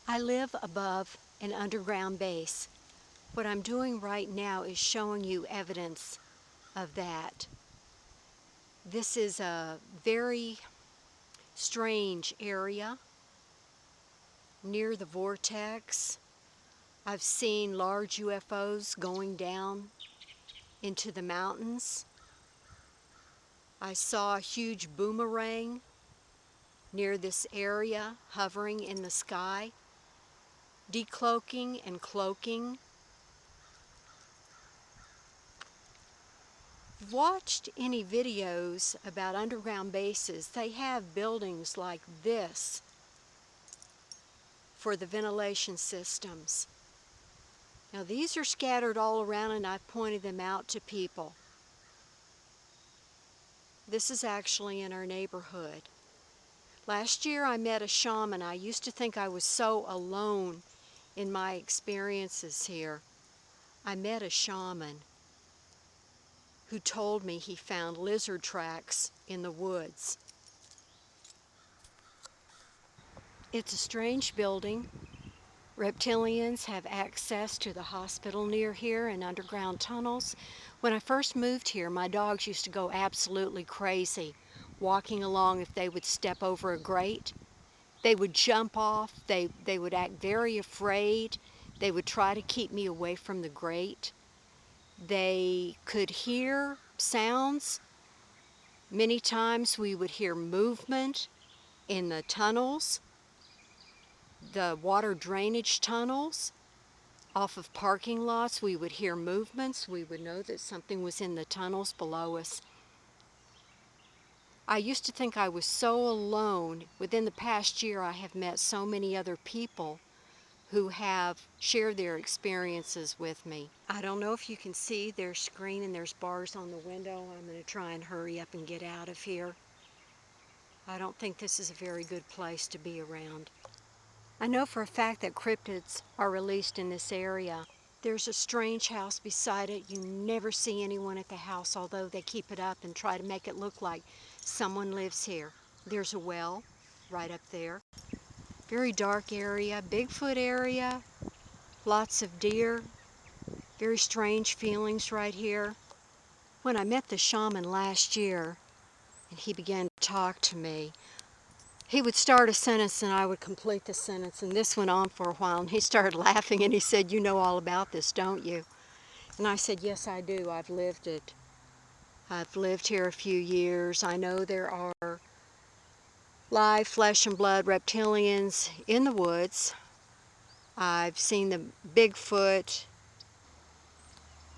I live above an underground base. What I'm doing right now is showing you evidence of that. This is a very strange area near the vortex. I've seen large UFOs going down into the mountains. I saw a huge boomerang near this area hovering in the sky, decloaking and cloaking. Watched any videos about underground bases, they have buildings like this for the ventilation systems. Now these are scattered all around and I've pointed them out to people. This is actually in our neighborhood. Last year I met a shaman. I used to think I was so alone in my experiences here. I met a shaman who told me he found lizard tracks in the woods. It's a strange building. Reptilians have access to the hospital near here and underground tunnels. When I first moved here, my dogs used to go absolutely crazy walking along if they would step over a grate. They would jump off, they would act very afraid. They would try to keep me away from the grate. They could hear sounds. Many times we would hear movement in the tunnels, the water drainage tunnels. Off of parking lots, we would hear movements. We would know that something was in the tunnels below us. I used to think I was so alone. Within the past year, I have met so many other people who have shared their experiences with me. I don't know if you can see, there's screen and there's bars on the window. I'm going to try and hurry up and get out of here. I don't think this is a very good place to be around. I know for a fact that cryptids are released in this area. There's a strange house beside it. You never see anyone at the house, although they keep it up and try to make it look like someone lives here. There's a well right up there. Very dark area, Bigfoot area, lots of deer, very strange feelings right here. When I met the shaman last year and he began to talk to me, he would start a sentence and I would complete the sentence, and this went on for a while, and he started laughing and he said, "You know all about this, don't you?" And I said, "Yes, I do. I've lived it. I've lived here a few years. I know there are live flesh and blood reptilians in the woods. I've seen the Bigfoot."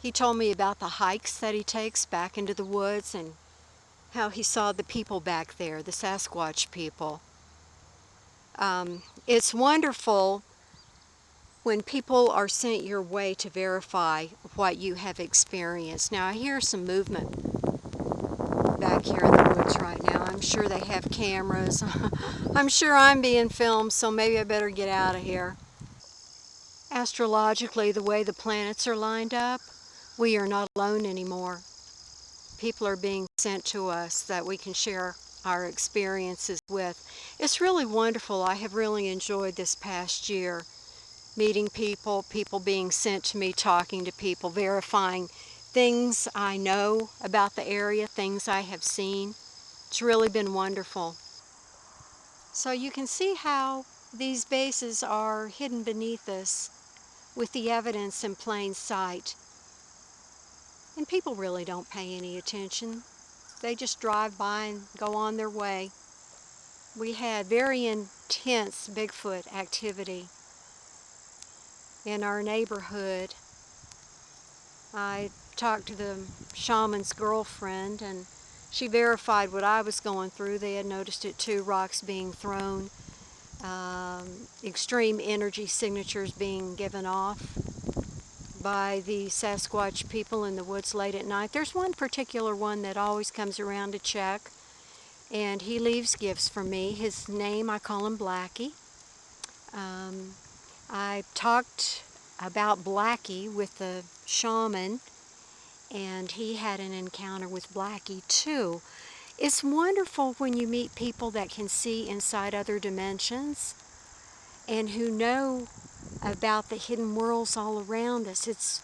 He told me about the hikes that he takes back into the woods and how he saw the people back there, the Sasquatch people. It's wonderful when people are sent your way to verify what you have experienced. Now I hear some movement back here in the woods right now. I'm sure they have cameras. I'm sure I'm being filmed, so maybe I better get out of here. Astrologically, the way the planets are lined up, we are not alone anymore. People are being sent to us that we can share our experiences with. It's really wonderful. I have really enjoyed this past year. Meeting people, people being sent to me, talking to people, verifying things I know about the area, things I have seen. It's really been wonderful. So you can see how these bases are hidden beneath us with the evidence in plain sight. And people really don't pay any attention. They just drive by and go on their way. We had very intense Bigfoot activity in our neighborhood. I talked to the shaman's girlfriend and she verified what I was going through. They had noticed it too, rocks being thrown, extreme energy signatures being given off by the Sasquatch people in the woods late at night. There's one particular one that always comes around to check, and he leaves gifts for me. His name, I call him Blackie. I talked about Blackie with the shaman, and he had an encounter with Blackie too. It's wonderful when you meet people that can see inside other dimensions. and who know about the hidden worlds all around us. It's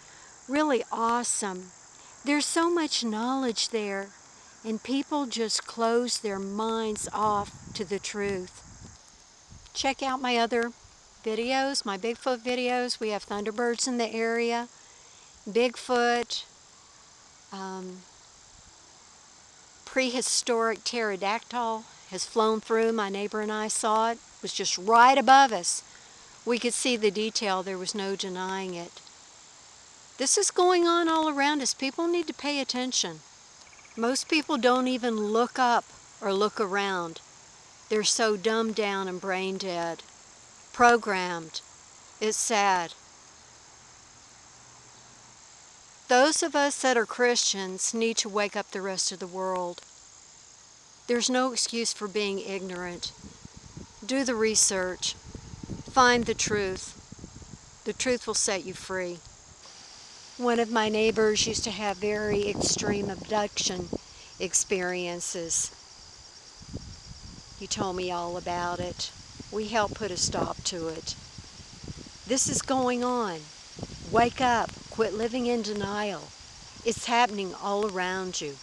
really awesome. There's so much knowledge there, and people just close their minds off to the truth. Check out my other videos, my Bigfoot videos. We have thunderbirds in the area, Bigfoot, prehistoric pterodactyl has flown through. My neighbor and I saw it. It was just right above us. We could see the detail. There was no denying it. This is going on all around us. People need to pay attention. Most people don't even look up or look around. They're so dumbed down and brain dead, programmed. It's sad. Those of us that are Christians need to wake up the rest of the world. There's no excuse for being ignorant. Do the research. Find the truth. The truth will set you free. One of my neighbors used to have very extreme abduction experiences. He told me all about it. We helped put a stop to it. This is going on. Wake up. Quit living in denial. It's happening all around you.